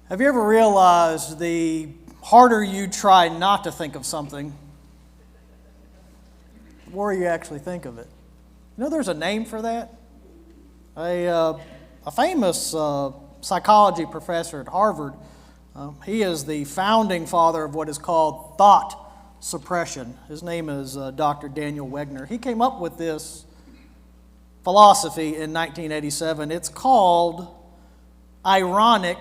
Have you ever realized the harder you try not to think of something, the more you actually think of it? You know there's a name for that? A famous psychology professor at Harvard, he is the founding father of what is called thought suppression. His name is Dr. Daniel Wegner. He came up with this philosophy in 1987. It's called ironic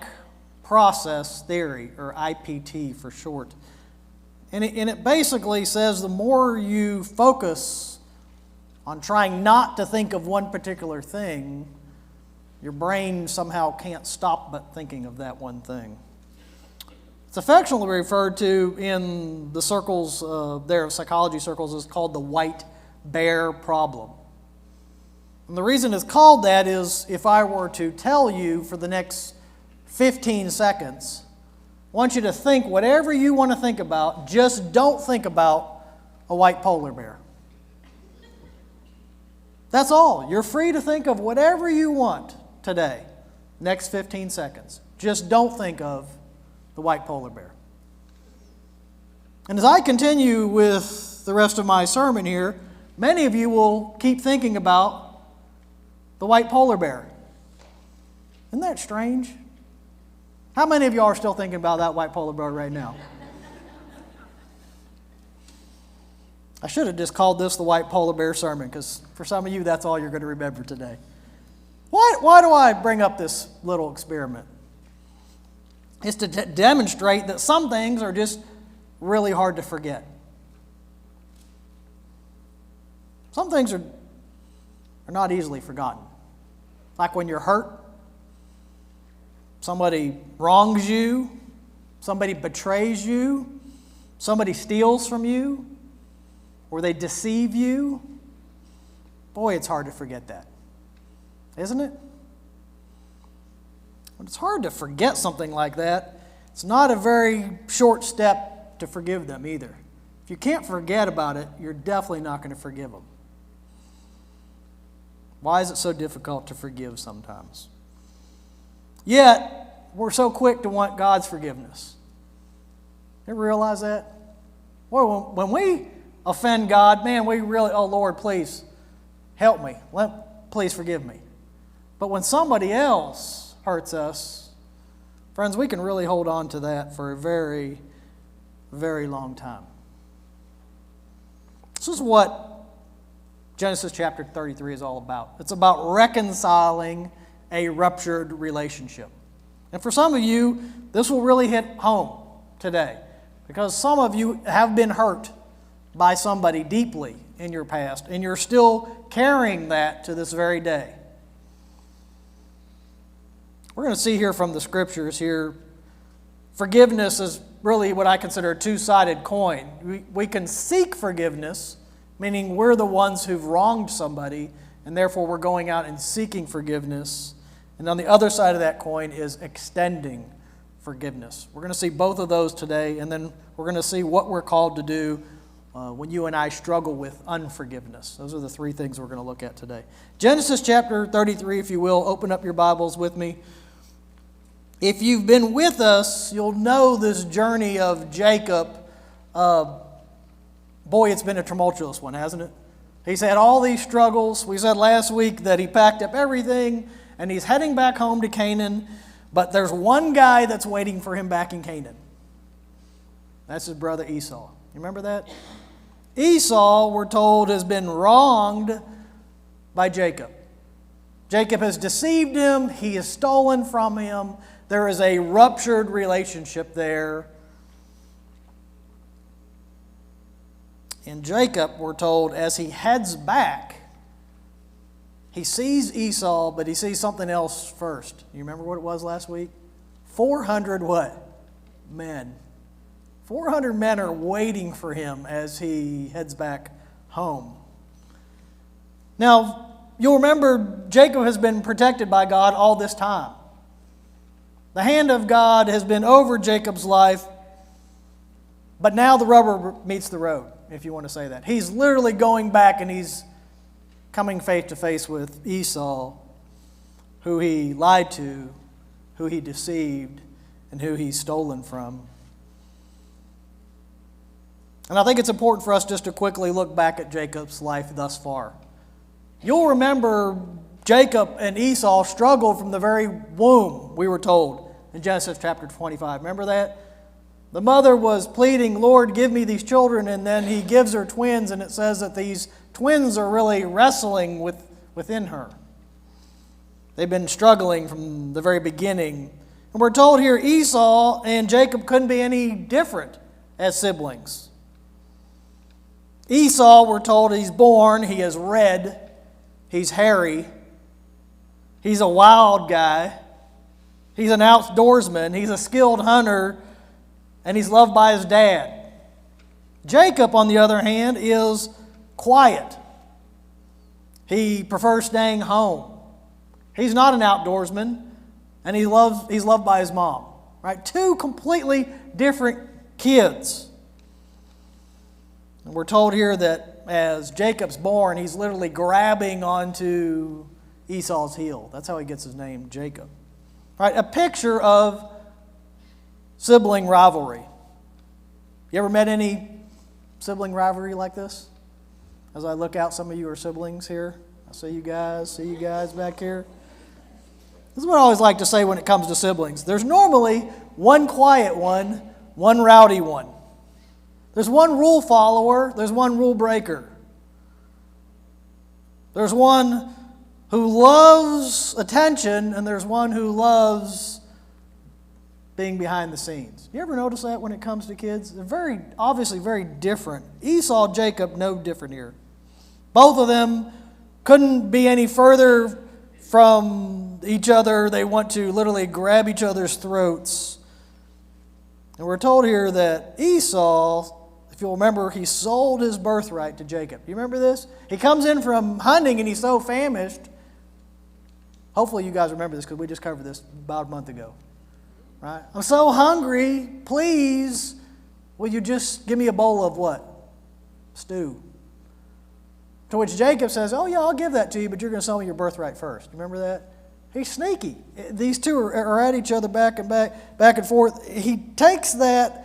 process theory, or IPT for short. And it basically says the more you focus on trying not to think of one particular thing, your brain somehow can't stop but thinking of that one thing. It's affectionately referred to in the circles of psychology circles as called the white bear problem. And the reason it's called that is if I were to tell you for the next 15 seconds, I want you to think whatever you want to think about, just don't think about a white polar bear. That's all. You're free to think of whatever you want today, next 15 seconds. Just don't think of the white polar bear. And as I continue with the rest of my sermon here, many of you will keep thinking about the white polar bear. Isn't that strange? How many of you are still thinking about that white polar bear right now? I should have just called this the white polar bear sermon, because for some of you, that's all you're going to remember today. Why do I bring up this little experiment? It's to demonstrate that some things are just really hard to forget. Some things are not easily forgotten. Like when you're hurt, somebody wrongs you, somebody betrays you, somebody steals from you, or they deceive you. Boy, it's hard to forget that, isn't it? But it's hard to forget something like that. It's not a very short step to forgive them either. If you can't forget about it, you're definitely not going to forgive them. Why is it so difficult to forgive sometimes? Yet, we're so quick to want God's forgiveness. You ever realize that? Well, when we offend God, man, we really, oh Lord, please help me. Please forgive me. But when somebody else hurts us, friends, we can really hold on to that for a very, very long time. This is what Genesis chapter 33 is all about. It's about reconciling a ruptured relationship. And for some of you, this will really hit home today, because some of you have been hurt by somebody deeply in your past, and you're still carrying that to this very day. We're going to see here from the scriptures here, forgiveness is really what I consider a two-sided coin. We can seek forgiveness, meaning we're the ones who've wronged somebody, and therefore we're going out and seeking forgiveness. And on the other side of that coin is extending forgiveness. We're going to see both of those today, and then we're going to see what we're called to do when you and I struggle with unforgiveness. Those are the three things we're going to look at today. Genesis chapter 33, if you will, open up your Bibles with me. If you've been with us, you'll know this journey of Jacob. Boy, it's been a tumultuous one, hasn't it? He's had all these struggles. We said last week that he packed up everything and he's heading back home to Canaan, but there's one guy that's waiting for him back in Canaan. That's his brother Esau. You remember that? Esau, we're told, has been wronged by Jacob. Jacob has deceived him. He has stolen from him. There is a ruptured relationship there. And Jacob, we're told, as he heads back, he sees Esau, but he sees something else first. You remember what it was last week? 400 what? Men. 400 men are waiting for him as he heads back home. Now, you'll remember Jacob has been protected by God all this time. The hand of God has been over Jacob's life, but now the rubber meets the road, if you want to say that. He's literally going back and he's coming face to face with Esau, who he lied to, who he deceived, and who he's stolen from. And I think it's important for us just to quickly look back at Jacob's life thus far. You'll remember Jacob and Esau struggled from the very womb, we were told, in Genesis chapter 25. Remember that? The mother was pleading, Lord, give me these children, and then he gives her twins, and it says that these twins are really wrestling within her. They've been struggling from the very beginning. And we're told here Esau and Jacob couldn't be any different as siblings. Esau, we're told, he's born, he is red, he's hairy, he's a wild guy, he's an outdoorsman, he's a skilled hunter, and he's loved by his dad. Jacob, on the other hand, is quiet. He prefers staying home. He's not an outdoorsman, and he's loved by his mom. Right? Two completely different kids. And we're told here that as Jacob's born, he's literally grabbing onto Esau's heel. That's how he gets his name, Jacob. Right? A picture of sibling rivalry. You ever met any sibling rivalry like this? As I look out, some of you are siblings here. I see you guys back here. This is what I always like to say when it comes to siblings. There's normally one quiet one, one rowdy one. There's one rule follower, there's one rule breaker. There's one who loves attention, and there's one who loves being behind the scenes. You ever notice that when it comes to kids? They're obviously very different. Esau, Jacob, no different here. Both of them couldn't be any further from each other. They want to literally grab each other's throats. And we're told here that Esau, if you'll remember, he sold his birthright to Jacob. You remember this? He comes in from hunting and he's so famished. Hopefully you guys remember this because we just covered this about a month ago. Right? I'm so hungry, please, will you just give me a bowl of what? Stew. To which Jacob says, oh yeah, I'll give that to you, but you're going to sell me your birthright first. You remember that? He's sneaky. These two are at each other back and forth. He takes that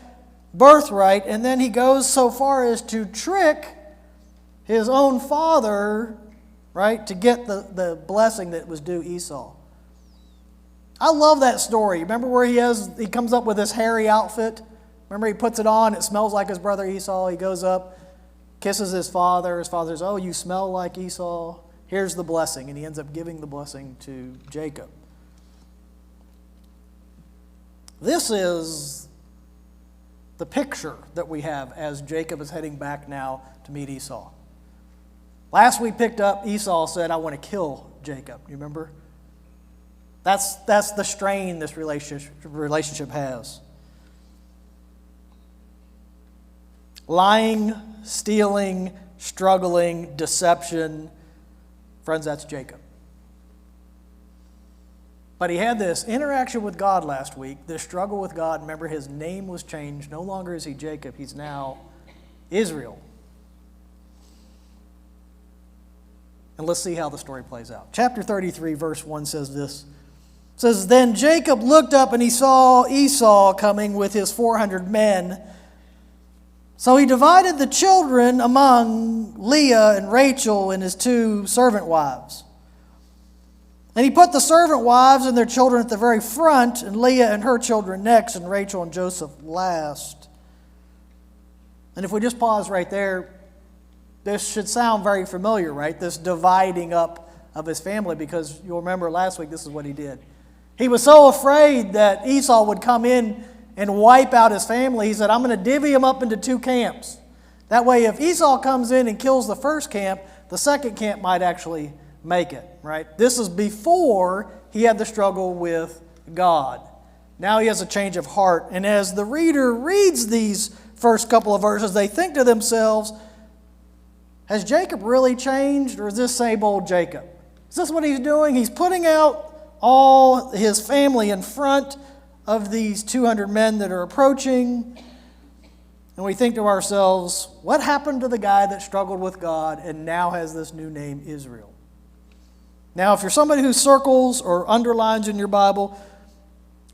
birthright and then he goes so far as to trick his own father, right, to get the blessing that was due Esau. I love that story. Remember where he comes up with this hairy outfit? Remember he puts it on, it smells like his brother Esau. He goes up, kisses his father. His father says, oh, you smell like Esau. Here's the blessing. And he ends up giving the blessing to Jacob. This is the picture that we have as Jacob is heading back now to meet Esau. Last we picked up, Esau said, I want to kill Jacob. You remember? That's the strain this relationship has. Lying, stealing, struggling, deception. Friends, that's Jacob. But he had this interaction with God last week, this struggle with God. Remember, his name was changed. No longer is he Jacob, he's now Israel. And let's see how the story plays out. Chapter 33, verse 1 says this. It says, then Jacob looked up and he saw Esau coming with his 400 men. So he divided the children among Leah and Rachel and his 2 servant wives. And he put the servant wives and their children at the very front, and Leah and her children next, and Rachel and Joseph last. And if we just pause right there, this should sound very familiar, right? This dividing up of his family, because you'll remember last week this is what he did. He was so afraid that Esau would come in and wipe out his family, he said, I'm going to divvy them up into 2 camps. That way, if Esau comes in and kills the first camp, the second camp might actually make it, right? This is before he had the struggle with God. Now he has a change of heart. And as the reader reads these first couple of verses, they think to themselves, has Jacob really changed, or is this same old Jacob? Is this what he's doing? He's putting out all his family in front of these 200 men that are approaching. And we think to ourselves, what happened to the guy that struggled with God and now has this new name, Israel? Now, if you're somebody who circles or underlines in your Bible,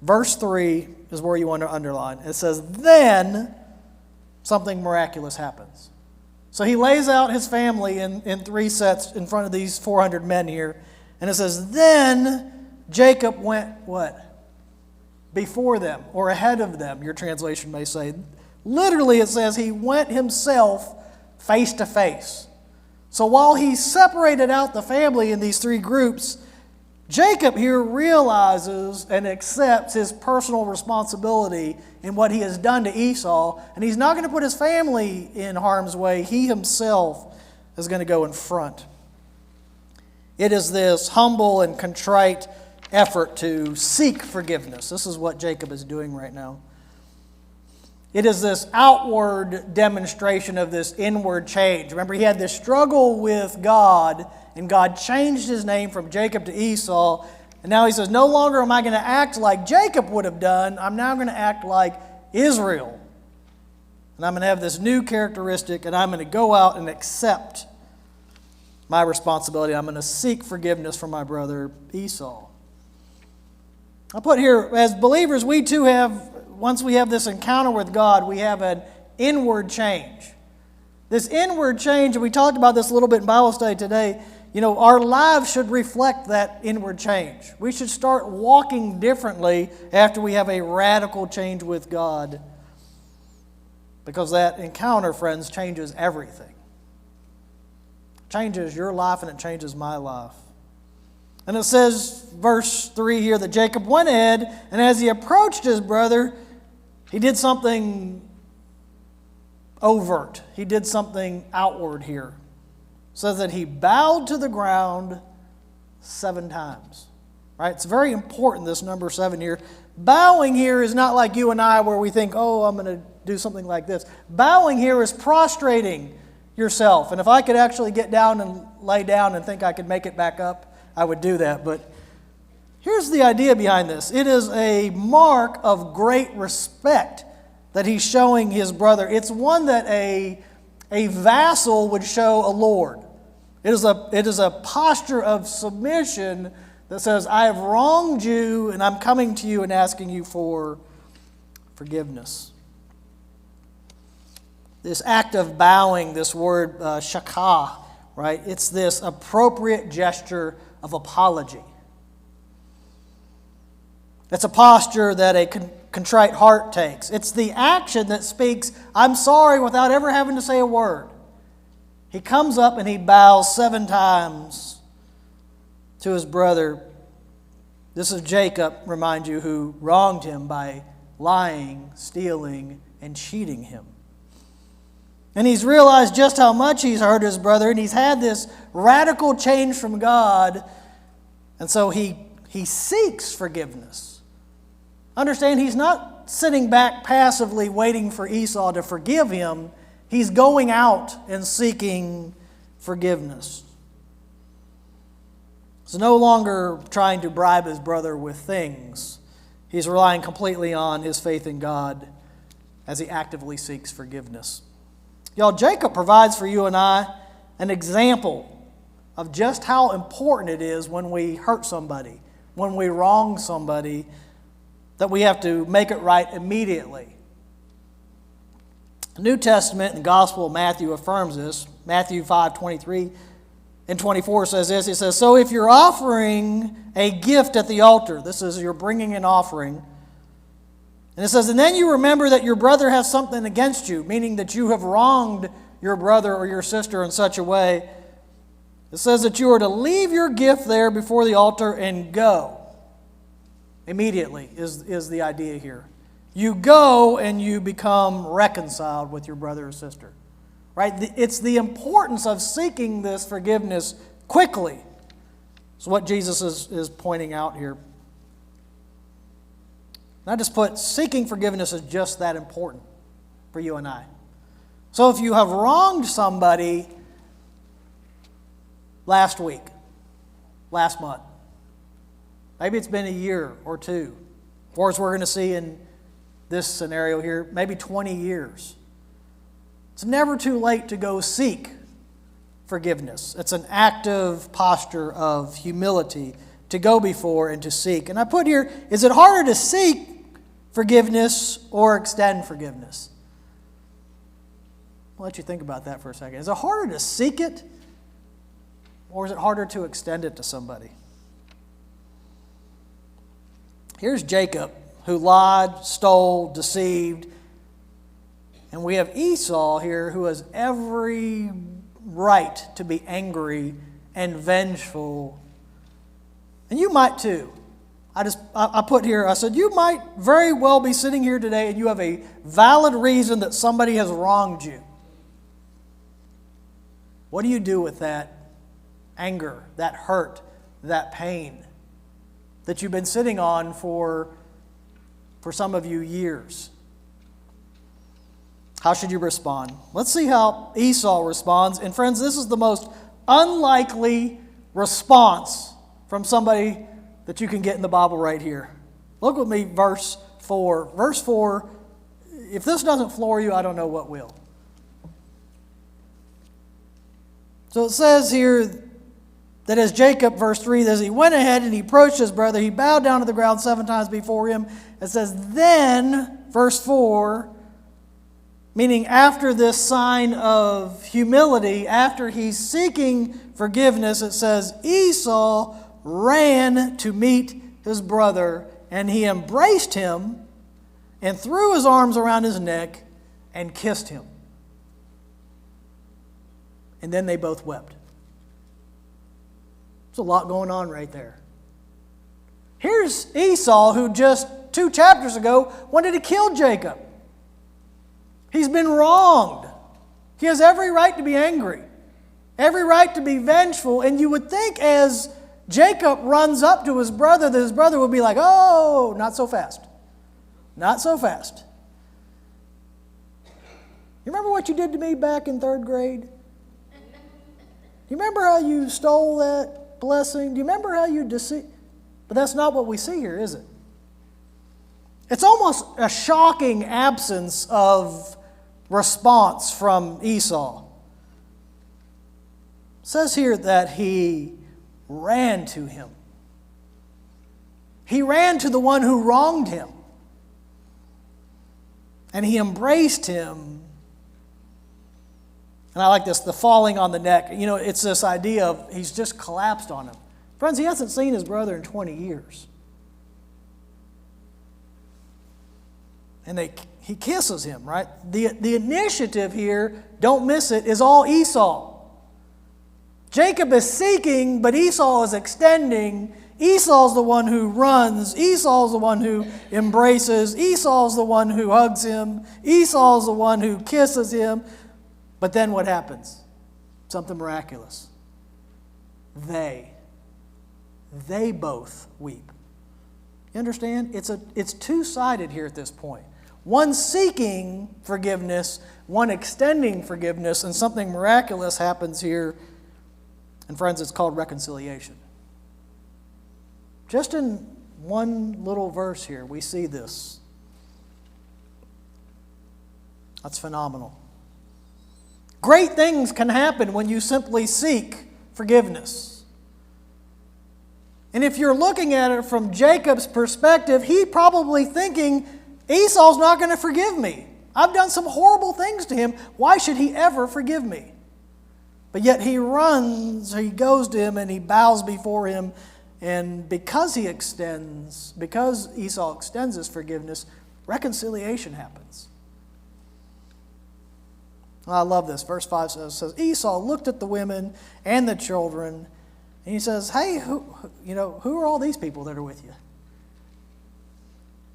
Verse 3 is where you want to underline. It says, then something miraculous happens. So he lays out his family in three sets in front of these 400 men here. And it says, then Jacob went what? Before them, or ahead of them, your translation may say. Literally it says he went himself face to face. So while he separated out the family in these three groups, Jacob here realizes and accepts his personal responsibility in what he has done to Esau, and he's not going to put his family in harm's way. He himself is going to go in front. It is this humble and contrite effort to seek forgiveness. This is what Jacob is doing right now. It is this outward demonstration of this inward change. Remember, he had this struggle with God, and God changed his name from Jacob to Esau. And now he says, no longer am I going to act like Jacob would have done. I'm now going to act like Israel. And I'm going to have this new characteristic, and I'm going to go out and accept my responsibility. I'm going to seek forgiveness from my brother Esau. I put here, as believers, we too have, once we have this encounter with God, we have an inward change. This inward change, and we talked about this a little bit in Bible study today, our lives should reflect that inward change. We should start walking differently after we have a radical change with God. Because that encounter, friends, changes everything. It changes your life and it changes my life. And it says, verse 3 here, that Jacob went ahead, and as he approached his brother, he did something overt. He did something outward here. It says that he bowed to the ground 7 times. Right? It's very important, this number 7 here. Bowing here is not like you and I where we think, oh, I'm going to do something like this. Bowing here is prostrating yourself. And if I could actually get down and lay down and think I could make it back up, I would do that. But here's the idea behind this. It is a mark of great respect that he's showing his brother. It's one that a vassal would show a lord. It is a posture of submission that says, I have wronged you and I'm coming to you and asking you for forgiveness. This act of bowing, this word shakah, right? It's this appropriate gesture of apology. It's a posture that a contrite heart takes. It's the action that speaks, I'm sorry, without ever having to say a word. He comes up and he bows 7 times to his brother. This is Jacob, remind you, who wronged him by lying, stealing, and cheating him. And he's realized just how much he's hurt his brother, and he's had this radical change from God, and so he seeks forgiveness. Understand, he's not sitting back passively waiting for Esau to forgive him. He's going out and seeking forgiveness. He's no longer trying to bribe his brother with things. He's relying completely on his faith in God as he actively seeks forgiveness. Y'all, Jacob provides for you and I an example of just how important it is when we hurt somebody, when we wrong somebody, that we have to make it right immediately. The New Testament and Gospel of Matthew affirms this. Matthew 5:23 and 24 says this. It says, so if you're offering a gift at the altar, this is you're bringing an offering, and it says, and then you remember that your brother has something against you, meaning that you have wronged your brother or your sister in such a way. It says that you are to leave your gift there before the altar and go. Immediately is the idea here. You go and you become reconciled with your brother or sister. Right? It's the importance of seeking this forgiveness quickly. It's what Jesus is pointing out here. And I just put seeking forgiveness is just that important for you and I. So if you have wronged somebody last week, last month, maybe it's been a year or 2, or as we're going to see in this scenario here, maybe 20 years. It's never too late to go seek forgiveness. It's an active posture of humility to go before and to seek. And I put here, is it harder to seek forgiveness or extend forgiveness? I'll let you think about that for a second. Is it harder to seek it, or is it harder to extend it to somebody? Here's Jacob, who lied, stole, deceived. And we have Esau here, who has every right to be angry and vengeful. And you might too. I put here, I said, you might very well be sitting here today and you have a valid reason that somebody has wronged you. What do you do with that anger, that hurt, that pain that you've been sitting on for some of you years? How should you respond? Let's see how Esau responds. And friends, this is the most unlikely response from somebody that you can get in the Bible right here. Look with me, verse 4. Verse 4, if this doesn't floor you, I don't know what will. So it says here that as Jacob, verse 3, as he went ahead and he approached his brother, he bowed down to the ground 7 times before him. It says, then, verse 4, meaning after this sign of humility, after he's seeking forgiveness, it says, Esau ran to meet his brother, and he embraced him and threw his arms around his neck and kissed him. And then they both wept. There's a lot going on right there. Here's Esau, who just 2 chapters ago wanted to kill Jacob. He's been wronged. He has every right to be angry, every right to be vengeful. And you would think as Jacob runs up to his brother, that his brother would be like, oh, not so fast. Not so fast. You remember what you did to me back in 3rd grade? Do you remember how you stole that blessing? Do you remember how you deceived? But that's not what we see here, is it? It's almost a shocking absence of response from Esau. It says here that he ran to him. He ran to the one who wronged him. And he embraced him. And I like this, the falling on the neck. You know, it's this idea of he's just collapsed on him. Friends, he hasn't seen his brother in 20 years. And he kisses him, right? The initiative here, don't miss it, is all Esau. Jacob is seeking, but Esau is extending. Esau's the one who runs. Esau's the one who embraces. Esau's the one who hugs him. Esau's the one who kisses him. But then what happens? Something miraculous. They both weep. You understand? It's two-sided here at this point. One seeking forgiveness, one extending forgiveness, and something miraculous happens here. And friends, it's called reconciliation. Just in one little verse here, we see this. That's phenomenal. Great things can happen when you simply seek forgiveness. And if you're looking at it from Jacob's perspective, he's probably thinking, Esau's not going to forgive me. I've done some horrible things to him. Why should he ever forgive me? But yet he runs, he goes to him and he bows before him. And because Esau extends his forgiveness, reconciliation happens. I love this. Verse 5 says, Esau looked at the women and the children, and he says, hey, who are all these people that are with you?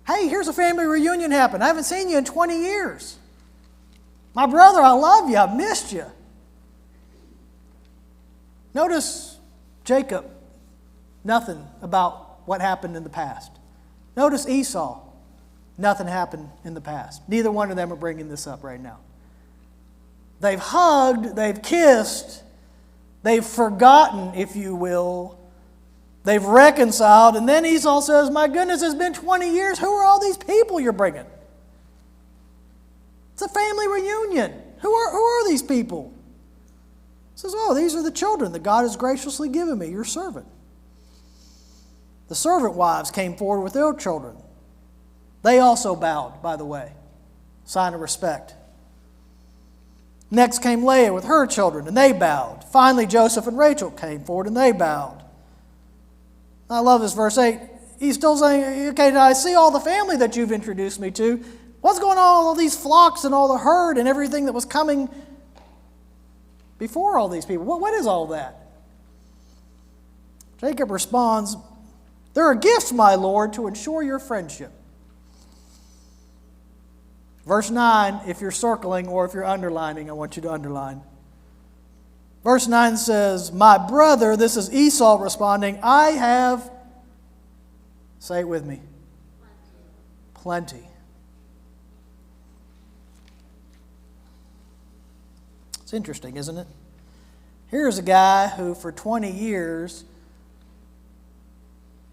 Hey, here's a family reunion happen. I haven't seen you in 20 years. My brother, I love you. I missed you. Notice Jacob, nothing about what happened in the past. Notice Esau, nothing happened in the past. Neither one of them are bringing this up right now. They've hugged, they've kissed, they've forgotten, if you will. They've reconciled, and then Esau says, my goodness, it's been 20 years. Who are all these people you're bringing? It's a family reunion. Who are these people? He says, oh, these are the children that God has graciously given me, your servant. The servant wives came forward with their children. They also bowed, by the way, sign of respect. Next came Leah with her children, and they bowed. Finally, Joseph and Rachel came forward, and they bowed. I love this, verse 8. He's still saying, okay, now I see all the family that you've introduced me to. What's going on with all these flocks and all the herd and everything that was coming before all these people? What is all that? Jacob responds, there are gifts, my Lord, to ensure your friendship. Verse 9, if you're circling or if you're underlining, I want you to underline. Verse 9 says, my brother, this is Esau responding, I have, say it with me, plenty. It's interesting, isn't it? Here's a guy who for 20 years,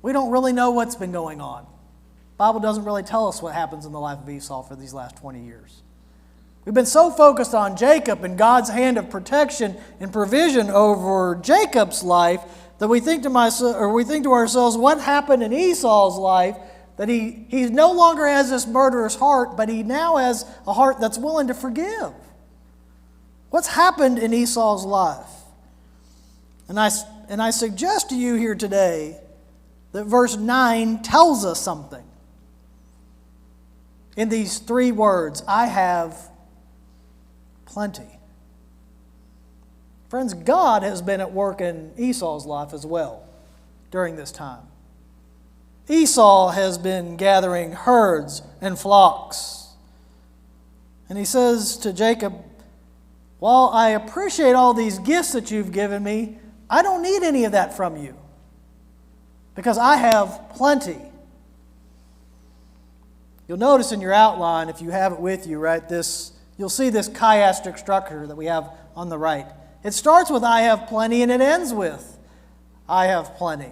we don't really know what's been going on. The Bible doesn't really tell us what happens in the life of Esau for these last 20 years. We've been so focused on Jacob and God's hand of protection and provision over Jacob's life that we think to ourselves, what happened in Esau's life that he no longer has this murderous heart, but he now has a heart that's willing to forgive. What's happened in Esau's life? And I suggest to you here today that verse 9 tells us something. In these 3 words, I have plenty. Friends, God has been at work in Esau's life as well during this time. Esau has been gathering herds and flocks. And he says to Jacob, while I appreciate all these gifts that you've given me, I don't need any of that from you because I have plenty. You'll notice in your outline, if you have it with you, right, you'll see this chiastic structure that we have on the right. It starts with I have plenty and it ends with I have plenty.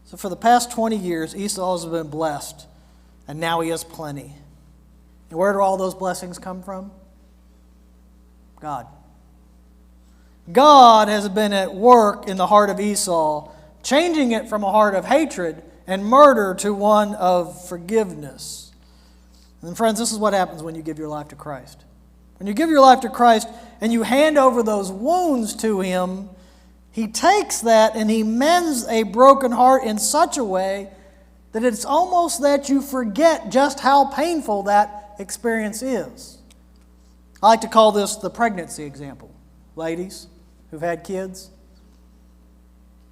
So for the past 20 years, Esau has been blessed, and now he has plenty. And where do all those blessings come from? God. God has been at work in the heart of Esau, changing it from a heart of hatred and murder to one of forgiveness. And friends, this is what happens when you give your life to Christ. When you give your life to Christ and you hand over those wounds to Him, He takes that and He mends a broken heart in such a way that it's almost that you forget just how painful that experience is. I like to call this the pregnancy example. Ladies who've had kids.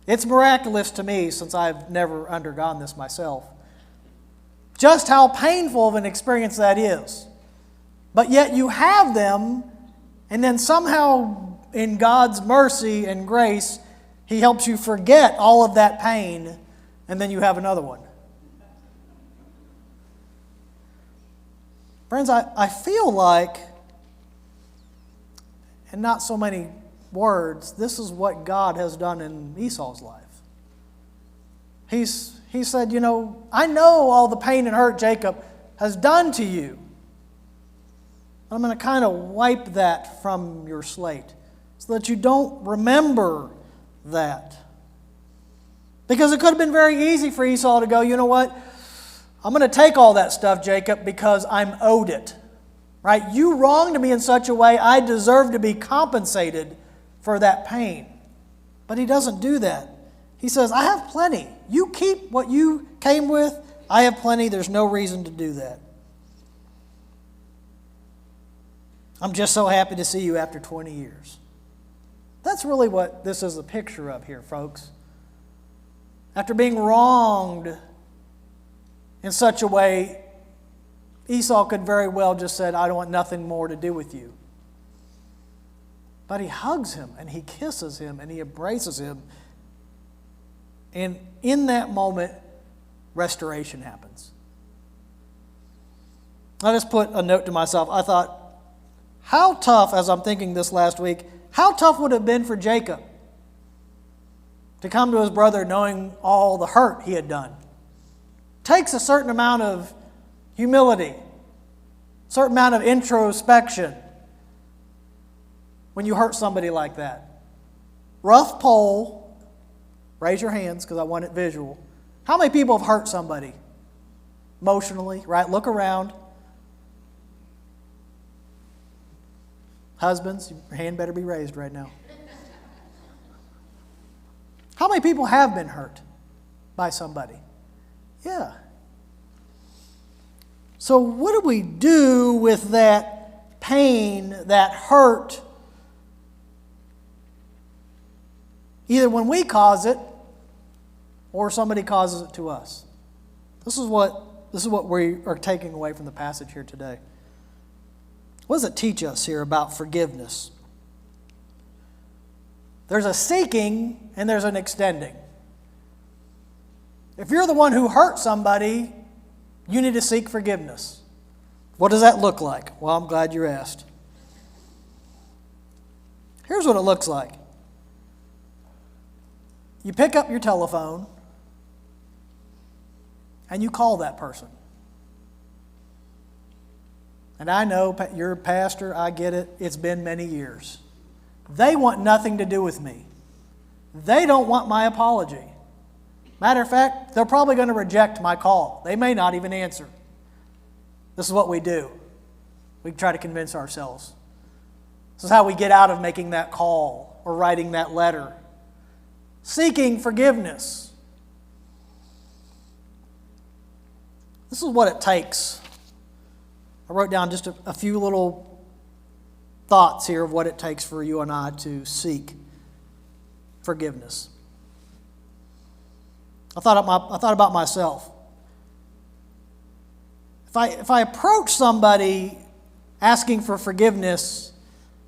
It's miraculous to me, since I've never undergone this myself, just how painful of an experience that is. But yet you have them, and then somehow in God's mercy and grace, He helps you forget all of that pain, and then you have another one. Friends, I feel like, and not so many words, this is what God has done in Esau's life. He said, I know all the pain and hurt Jacob has done to you. I'm going to kind of wipe that from your slate so that you don't remember that. Because it could have been very easy for Esau to go, you know what? I'm going to take all that stuff, Jacob, because I'm owed it. Right? You wronged me in such a way, I deserve to be compensated for that pain. But he doesn't do that. He says, I have plenty. You keep what you came with. I have plenty. There's no reason to do that. I'm just so happy to see you after 20 years. That's really what this is a picture of here, folks. After being wronged in such a way, Esau could very well just said, I don't want nothing more to do with you. But he hugs him, and he kisses him, and he embraces him. And in that moment, restoration happens. I just put a note to myself. I thought, how tough, as I'm thinking this last week, how tough would it have been for Jacob to come to his brother knowing all the hurt he had done? Takes a certain amount of humility, a certain amount of introspection when you hurt somebody like that. rough poll. Raise your hands because I want it visual. How many people have hurt somebody emotionally, right? Look around. Husbands, your hand better be raised right now. How many people have been hurt by somebody? Yeah. So what do we do with that pain, that hurt, either when we cause it or somebody causes it to us? This is what we are taking away from the passage here today. What does it teach us here about forgiveness? There's a seeking and there's an extending. If you're the one who hurt somebody, you need to seek forgiveness. What does that look like? Well, I'm glad you asked. Here's what it looks like. You pick up your telephone and you call that person. And I know you're a pastor, I get it, it's been many years. They want nothing to do with me. They don't want my apology. Matter of fact, they're probably going to reject my call. They may not even answer. This is what we do. We try to convince ourselves. This is how we get out of making that call or writing that letter. Seeking forgiveness. This is what it takes. I wrote down just a few little thoughts here of what it takes for you and I to seek forgiveness. I thought about myself. If I approach somebody asking for forgiveness,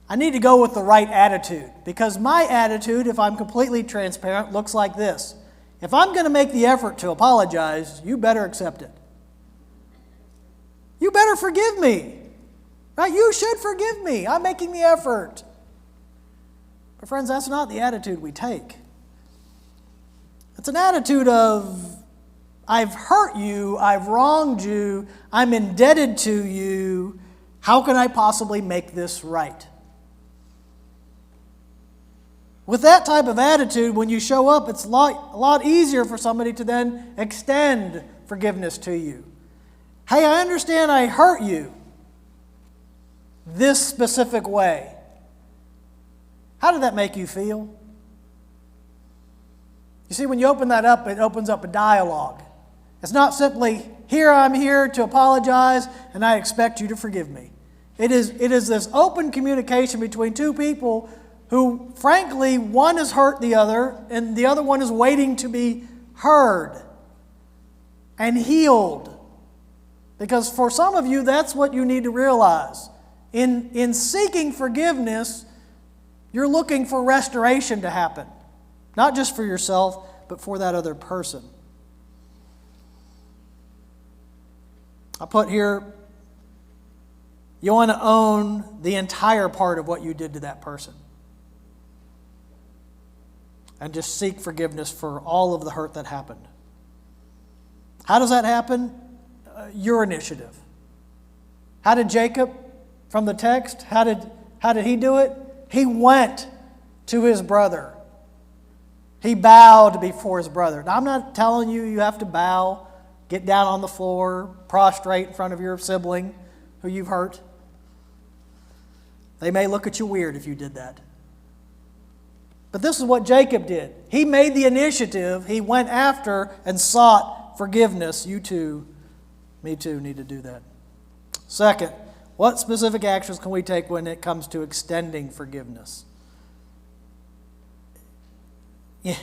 I need to go with the right attitude, because my attitude, if I'm completely transparent, looks like this. If I'm going to make the effort to apologize, you better accept it. You better forgive me. Right? You should forgive me. I'm making the effort. But friends, that's not the attitude we take. It's an attitude of, I've hurt you, I've wronged you, I'm indebted to you. How can I possibly make this right? With that type of attitude, when you show up, it's a lot easier for somebody to then extend forgiveness to you. Hey, I understand I hurt you this specific way. How did that make you feel? You see, when you open that up, it opens up a dialogue. It's not simply, I'm here to apologize, and I expect you to forgive me. It is this open communication between two people who, frankly, one has hurt the other, and the other one is waiting to be heard and healed. Because for some of you, that's what you need to realize. In seeking forgiveness, you're looking for restoration to happen. Not just for yourself, but for that other person. I put here, you want to own the entire part of what you did to that person. And just seek forgiveness for all of the hurt that happened. How does that happen? Your initiative. How did Jacob, from the text, how did he do it? He went to his brother. He bowed before his brother. Now, I'm not telling you have to bow, get down on the floor, prostrate in front of your sibling who you've hurt. They may look at you weird if you did that. But this is what Jacob did. He made the initiative. He went after and sought forgiveness. You too, me too, need to do that. Second, what specific actions can we take when it comes to extending forgiveness? Yeah,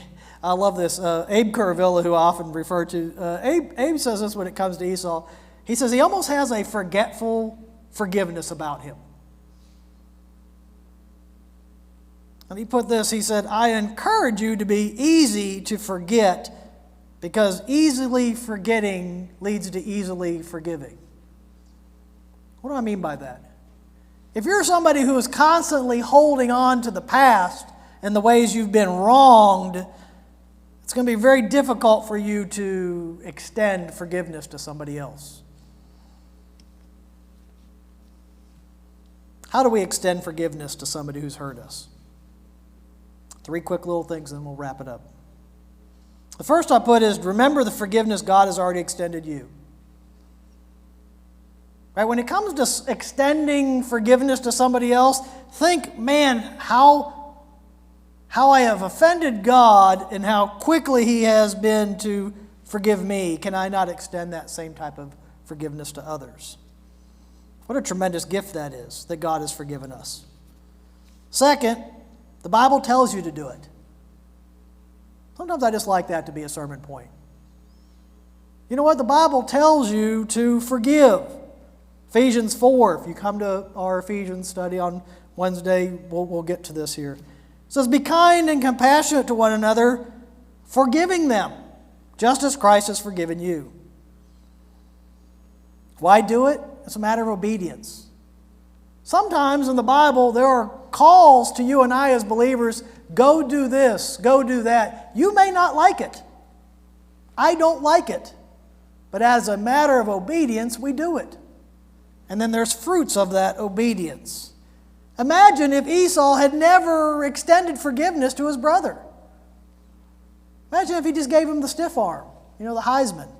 I love this. Abe Kuruvilla, who I often refer to, Abe says this when it comes to Esau. He says he almost has a forgetful forgiveness about him. And he put this, he said, I encourage you to be easy to forget, because easily forgetting leads to easily forgiving. What do I mean by that? If you're somebody who is constantly holding on to the past and the ways you've been wronged, it's going to be very difficult for you to extend forgiveness to somebody else. How do we extend forgiveness to somebody who's hurt us? 3 quick little things, and then we'll wrap it up. The first I put is remember the forgiveness God has already extended you. Right? When it comes to extending forgiveness to somebody else, think, man, how I have offended God and how quickly He has been to forgive me. Can I not extend that same type of forgiveness to others? What a tremendous gift that is, that God has forgiven us. Second, the Bible tells you to do it. Sometimes I just like that to be a sermon point. You know what? The Bible tells you to forgive. Ephesians 4, if you come to our Ephesians study on Wednesday, we'll get to this here. It says, be kind and compassionate to one another, forgiving them, just as Christ has forgiven you. Why do it? It's a matter of obedience. Sometimes in the Bible, there are calls to you and I as believers, go do this, go do that. You may not like it. I don't like it. But as a matter of obedience, we do it. And then there's fruits of that obedience. Imagine if Esau had never extended forgiveness to his brother. Imagine if he just gave him the stiff arm, the Heisman.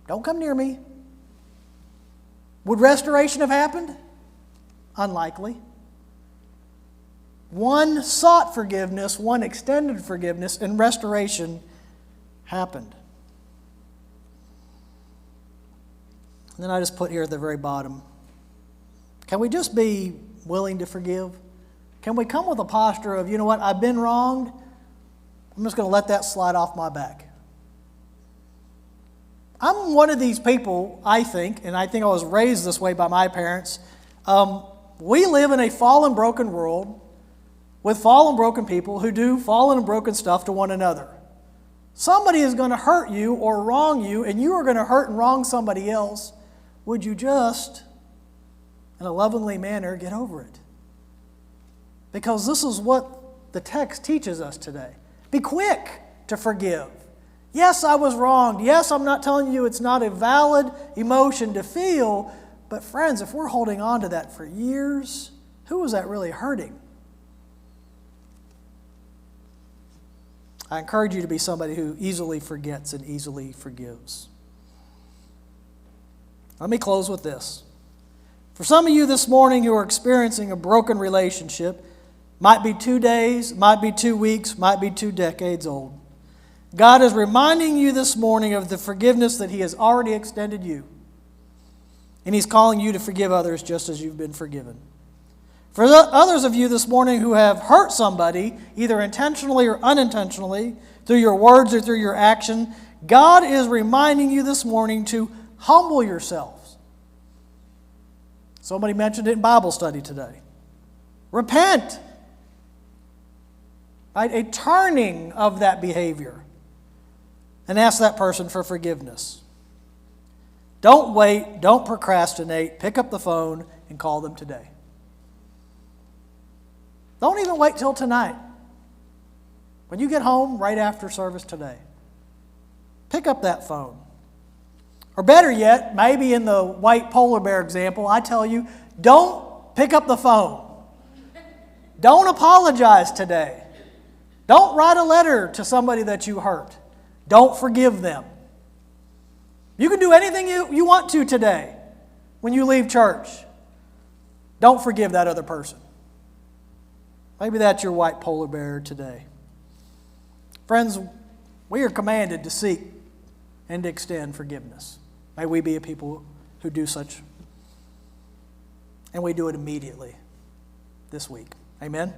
Don't come near me. Would restoration have happened? Unlikely. One sought forgiveness, one extended forgiveness, and restoration happened. And then I just put here at the very bottom, can we just be willing to forgive? Can we come with a posture of, you know what, I've been wronged, I'm just going to let that slide off my back. I'm one of these people, I think, and I think I was raised this way by my parents. We live in a fallen, broken world with fallen, broken people who do fallen and broken stuff to one another. Somebody is going to hurt you or wrong you, and you are going to hurt and wrong somebody else. Would you just, in a lovingly manner, get over it? Because this is what the text teaches us today. Be quick to forgive. Yes, I was wronged. Yes, I'm not telling you it's not a valid emotion to feel. But friends, if we're holding on to that for years, who is that really hurting? I encourage you to be somebody who easily forgets and easily forgives. Let me close with this. For some of you this morning who are experiencing a broken relationship, might be 2 days, might be 2 weeks, might be 2 decades old. God is reminding you this morning of the forgiveness that He has already extended you. And He's calling you to forgive others just as you've been forgiven. For others of you this morning who have hurt somebody, either intentionally or unintentionally, through your words or through your action, God is reminding you this morning to humble yourselves. Somebody mentioned it in Bible study today. Repent. Right? A turning of that behavior. And ask that person for forgiveness. Don't wait. Don't procrastinate. Pick up the phone and call them today. Don't even wait till tonight. When you get home right after service today, pick up that phone. Or better yet, maybe in the white polar bear example, I tell you, don't pick up the phone. Don't apologize today. Don't write a letter to somebody that you hurt. Don't forgive them. You can do anything you want to today when you leave church. Don't forgive that other person. Maybe that's your white polar bear today. Friends, we are commanded to seek and to extend forgiveness. May we be a people who do such. And we do it immediately this week. Amen.